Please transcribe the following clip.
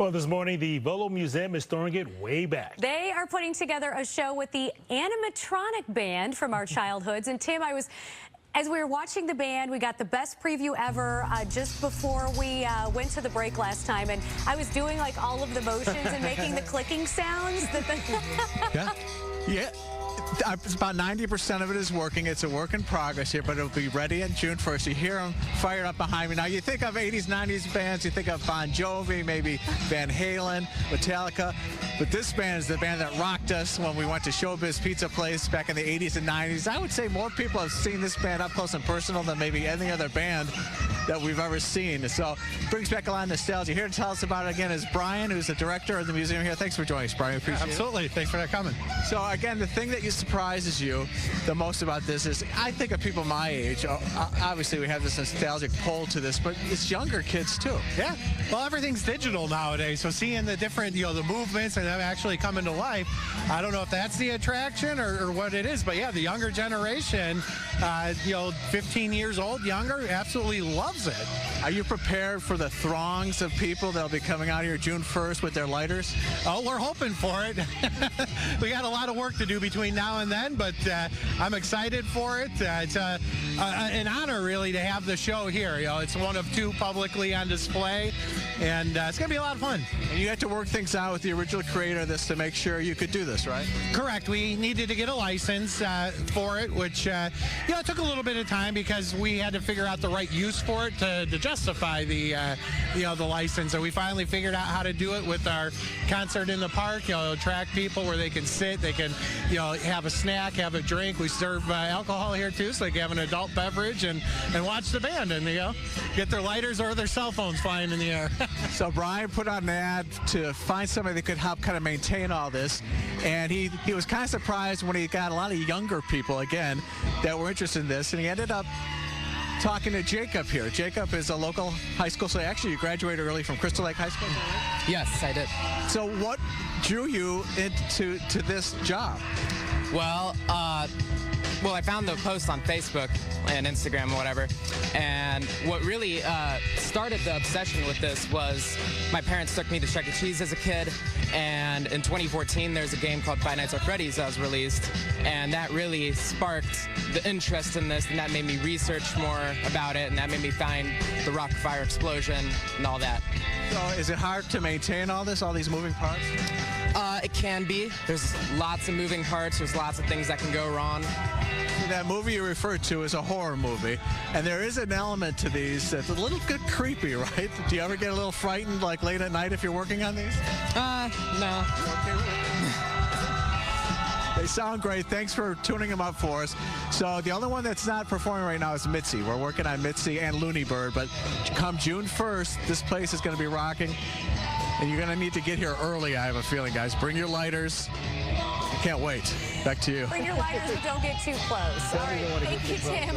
Well, this morning, the Volo Museum is throwing it way back. They are putting together a show with the animatronic band from our childhoods. And Tim, as we were watching the band, we got the best preview ever just before we went to the break last time. And I was doing like all of the motions and making the clicking sounds. Yeah. It's about 90% of it is working. It's a work in progress here, but it'll be ready on June 1st. You hear them fired up behind me. Now, you think of 80s, 90s bands, you think of Bon Jovi, maybe Van Halen, Metallica, but this band is the band that rocked us when we went to Showbiz Pizza Place back in the 80s and 90s. I would say more people have seen this band up close and personal than maybe any other band that we've ever seen. So it brings back a lot of nostalgia. Here to tell us about it again is Brian, who's the director of the museum here. Thanks for joining us, Brian. We appreciate it. Absolutely. Thanks for that comment. So again, the thing that surprises you the most about this is, I think of people my age, obviously we have this nostalgic pull to this, but it's younger kids too. Yeah. Well, everything's digital nowadays, so seeing the different, the movements and them actually coming to life, I don't know if that's the attraction or what it is, but yeah, the younger generation, 15 years old, younger, absolutely loves it. Are you prepared for the throngs of people that'll be coming out here June 1st with their lighters? Oh, we're hoping for it. We got a lot of work to do between now and then, but I'm excited for it. It's an honor, really, to have the show here. It's one of two publicly on display, and it's going to be a lot of fun. And you had to work things out with the original creator of this to make sure you could do this, right? Correct. We needed to get a license for it, which it took a little bit of time because we had to figure out the right use for it to justify the the license. And we finally figured out how to do it with our concert in the park. Attract people where they can sit, they can have a snack, have a drink. We serve alcohol here too, so they can have an adult beverage and watch the band and get their lighters or their cell phones flying in the air. So Brian put out an ad to find somebody that could help kind of maintain all this, and he was kind of surprised when he got a lot of younger people again that were interested in this, and he ended up talking to Jacob here. Jacob is a local high school, so actually you graduated early from Crystal Lake High School? Yes, I did. So what drew you into this job? Well, I found the post on Facebook and Instagram and whatever, and what really started the obsession with this was my parents took me to Chuck E. Cheese as a kid, and in 2014 there's a game called Five Nights at Freddy's that was released, and that really sparked the interest in this, and that made me research more about it, and that made me find the Rock-afire Explosion and all that. So is it hard to maintain all these moving parts? It can be. There's lots of moving parts. There's lots of things that can go wrong. That movie you referred to is a horror movie, and there is an element to these that's a little bit creepy, right? Do you ever get a little frightened, like late at night, if you're working on these? No. Okay with it? They sound great. Thanks for tuning them up for us. So the only one that's not performing right now is Mitzi. We're working on Mitzi and Looney Bird, but come June 1st, this place is going to be rocking, and you're going to need to get here early, I have a feeling, guys. Bring your lighters. I can't wait. Back to you. Bring your lighters, but don't get too close. All right. Thank you, Tim.